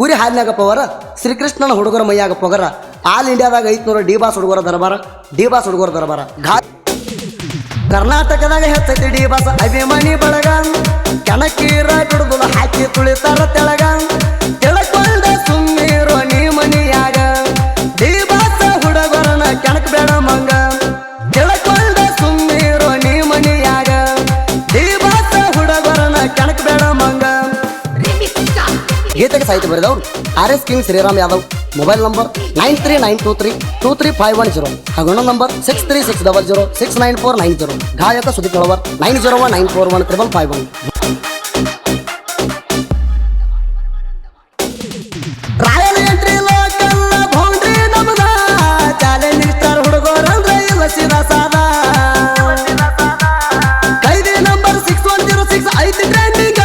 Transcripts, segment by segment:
ಕುರಿ ಹಾಲಿನಾಗ ಪವರ ಶ್ರೀಕೃಷ್ಣನ ಹುಡುಗರ ಮೈಯಾಗ ಪೊಗರ ಆಲ್ ಇಂಡಿಯಾದಾಗ 500 ಡಿ ಬಾಸ್ ಹುಡುಗರ ದರಬಾರ ಡಿ ಬಾಸ್ ಹುಡುಗರ ದರಬಾರ ಕರ್ನಾಟಕದಾಗ ಹೆಚ್ಚೈತಿ ಡಿ ಬಾಸ್ ಅಭಿಮಾನಿ ಬಳಗ ಕೆಣಕೀರ ಬಿಡುದಿಲ್ಲ ಹಾಕಿ ತುಳಿತಾರ ತೆಳಗ ತಿಳ್ಕೊಂಡ ಸುಮ್ಮೀರೋ ನೀ ಮನಿಯಾಗ ಡಿ ಬಾಸ್ ಹುಡುಗರನ ಕೆಣಕ್ ಬೇಡ ಮಂಗ ತಿಳ್ಕೊಂಡ ಸುಮ್ಮೀರೋ ನೀ ಮನಿಯಾಗ ಡಿ ಬಾಸ್ ಹುಡುಗರನ ಕೆಣಕ್ ಬೇಡ ಮಂಗ ಗೀತೆಗೆ ಸಾಹಿತ್ಯ ಬರೆದವರು RS king Shriram Yadav mobile number 9392323510 ಹಾಗೂ ಇನ್ನೊಂದು ನಂಬರ್ 6360069490 ಗಾಯಕ Sudeep Nalawar 9019413551 royal entry local boundary ನಮದ ಚಾಲೆಂಜಿಂಗ್ ಸ್ಟಾರ್ ಹುಡುಗರಂದ್ರೆ ಇಲ್ಲ ಸೀದಾ ಸಾದಾ ಕೈದಿ ನಂಬರ್ 6106 ಐತಿ ಟ್ರೆಂಡಿಂಗ್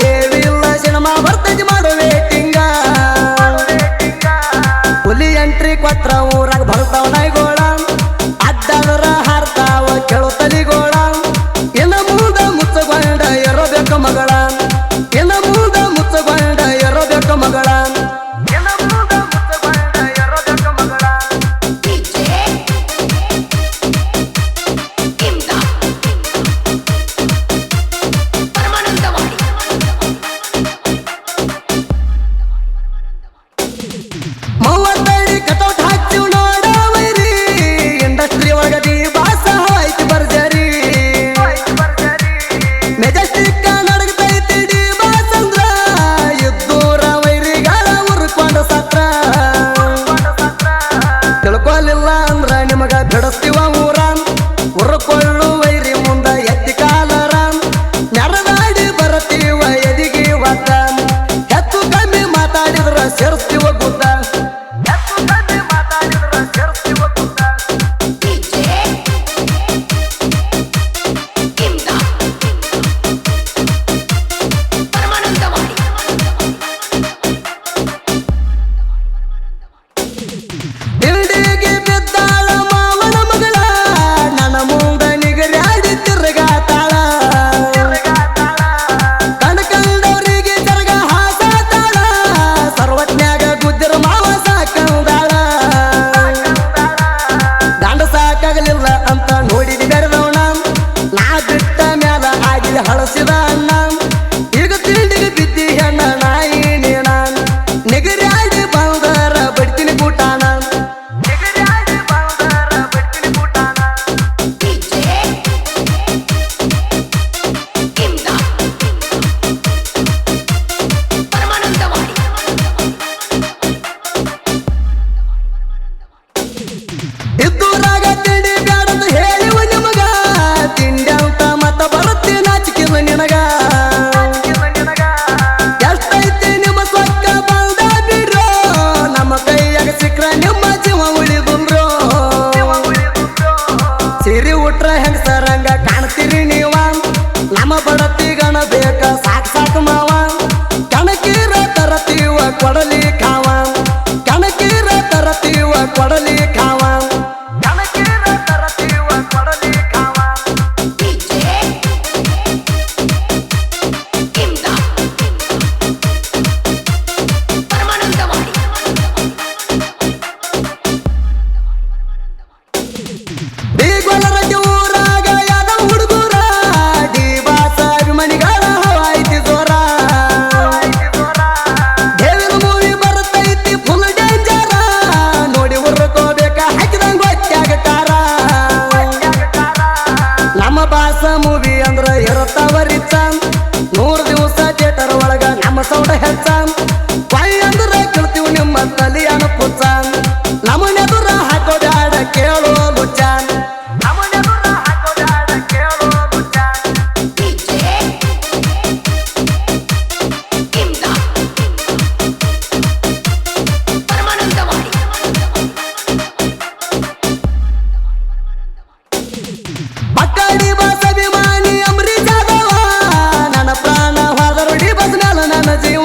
ದೇವಿ ಇಲ್ಲ ಸಿನಿಮಾ ಬರ್ತೈತಿ ಮಾಡೋ ವೇಟಿಂಗ ಹುಲಿ ಎಂಟ್ರಿ ಕೊಟ್ರ ಊರಾಗ ಬರ್ತಾವ ನಾಯಿಗೋಳ ಅಡ್ಡಾದ್ರ ಹಾರ್ತಾವ ಕೇಳೋ ತಲಿಗೋಳ ಇನ್ನ ಮುಂದ ಮುಚ್ಚಗೊಂಡ ಇರೋಬೇಕು ಮಗಳ ಇನ್ನ ಮುಂದ ಮುಚ್ಚಗೊಂಡ ಇರೋಬೇಕು ಮಗಳ ಮೌವತ್ತಡಿ ಕಟೌಟ್ ಹಾಕ್ತಿವ್ ನೋಡ ವೈರಿ ಇಂಡಸ್ಟ್ರಿ ಒಳಗಡಿ ಬಾಸ ಐತಿ ಬರ್ಜರಿ ಮೆಜೆಸ್ಟಿಕ್ ನಡಗತೈತಿ ಡಿ ಬಾಸ್ ಅಂದ್ರ ಇದ್ದೂರ ವೈರಿಗಳ ಉರ್ಕೊಂಡ ಸತ್ರ ತಿಳ್ಕೊಲಿಲ್ಲ ಅಂದ್ರ ನಿಮಗ ಬಿಡಿಸ್ತೀವ ಊರ ಉರ್ಕೊಳ್ಳು ವೈರಿ ಮುಂದ ಎತ್ತಿ ಕಾಲರ ನೆರದಾಡಿ ಬರತೀವ ಎದಿಗಿ ಒತ್ತ ಹೆಚ್ಚು ಕಮ್ಮಿ ಮಾತಾಡಿದ್ರ ಸೇರಿಸ್ತೀವ ಗುದ್ದ ಬಿಲ್ಡಿಗೆ ಬಿದ್ದಾಳ ಮಾವನ ಮಗಳ ನನ್ನ ಮುಂದ ನಿಗರ್ಯಾಡಿ ತಿರ್ಗಾತಾಳ ಕಣ್ಕಂಡವರಿಗೆ ಜರಗ ಹಾಸಾತಾಳ ಸರ್ವಜ್ಞಾಗ ಗುದ್ದಿರ ಮಾವ ಸಾಕಂದಾಳ ಗಂಡ ಸಾಕಾಗಲಿಲ್ಲ ಅಂತ ನೋಡಿದಿ ಬೆರೆದವಣ ನಾ ಬಿಟ್ಟ ಮ್ಯಾಲ ಆಗಿ ಹಳಸಿದ ಅಣ್ಣ ಈಗ ತಿಂಡಿಗೆ ಬಿದ್ದಿ ಹೆಣ್ಣ ನಾಯಿ ನೀಣ ನಿಗರ್ಯಾಡಿ ಬಂದರ ಬಡ್ತೀನಿ ಕೂಟಾನ ಇದ್ದೂರಾಗ ತಿಂಡಿ ಬ್ಯಾಡಂತ ಹೇಳಿವ ನಿಮಗ ತಿಂಡಿ ಅಂತ ಮತ್ತ ಬರುತ್ತೆ ನಾಚಿಕಿಲ್ಲ ನಿನಗ ಎಷ್ಟೈತಿ ನಿಮ್ಮ ಸೊಕ್ಕ ಬಂದ ಬಿಡ್ರೋ ನಮ್ಮ ಕೈಯಾಗ ಸಿಕ್ರ ನಿಮ್ಮ ಜೀವ ಉಳಿದುಲ್ರೋ ಸಿರಿ ಉಟ್ರ ಹೆಂಗಸರಂಗ ಕಾಣ್ತೀರಿ ನೀವ ನಮ್ಮ ಬಡತಿ ಗಣ ಬೇಕ ಸಾಕ್ ಸಾಕು ಮಾವ ಕಣಕೀರ ತರತೀವ ಕೊಡಲಿ ಕಾವ ಕಣಕೀರ ತರತೀವ ಕೊಡಲಿ ಕಾವ ಬೀಗೊಲರಗೆ ಊರಾಗ ಯಾದವ ಹುಡುಗರ ಡಿ ಬಾಸ ಅಭಿಮಾನಿಗಳ ಹವಾಯ್ತಿ ಜೋರ ದೇವಿನ ಮೂವಿ ಬರ್ತೈತಿ ಫುಲ್ ಡೇಂಜರ ನೋಡಿ ಉರ್ಕೋಬೇಕ ಹಾಕಿದಂಗ ಗೊತ್ತಾಗ ಕಾರ ನಮ್ಮ ಬಾಸ ಮೂವಿ ಅಂದ್ರ ಇರುತ್ತವ ರಿಚ 100 ದಿವಸ ಥಿಯೇಟರ್ ಒಳಗ ನಮ್ಮ ಸೌಂಡ ಹೆಚ್ಚ ಬಾಯಿ ಅಂದ್ರ ಕೇಳ್ತೀವಿ ನಿಮ್ಮ ತಲಿಯನ ಪುಚ್ಚ ನಮ್ಮನೆದುರ ಹಾಕೋ ಬ್ಯಾಡ ಕೇಳೋ ಲುಚ್ಚ ಮಕ್ಕಳಿ ಬಾಸ್ ಅಭಿಮಾನಿ ಅಂಬರೀಷ್ ಜಾದವ ನನ್ನ ಪ್ರಾಣ ಹೋದರು ಡಿ ಬಾಸ್ ಮ್ಯಾಲ ನನ್ನ ಜೀವ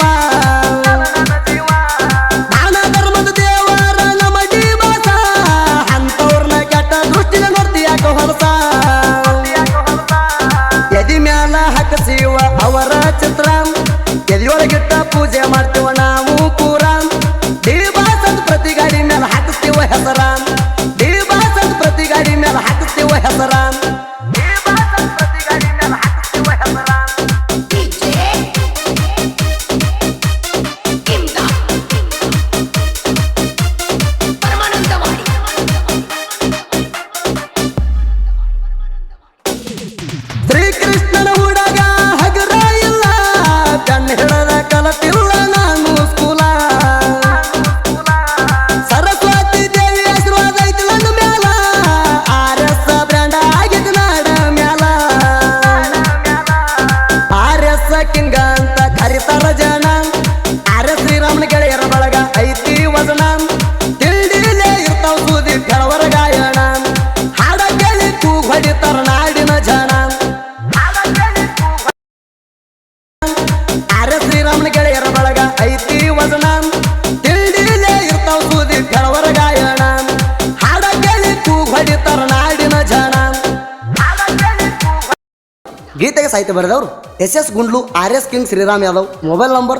ಗೀತೆಗೆ ಸಾಹಿತ್ಯ ಬರೆದವರು SS Gundlu RS king Shriram Yadav. Mobile number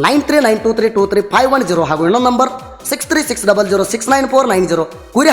9392323510 ಹಾಗೂ ಇನ್ನೊಂದು ನಂಬರ್ 6360069490. ಕುರಿ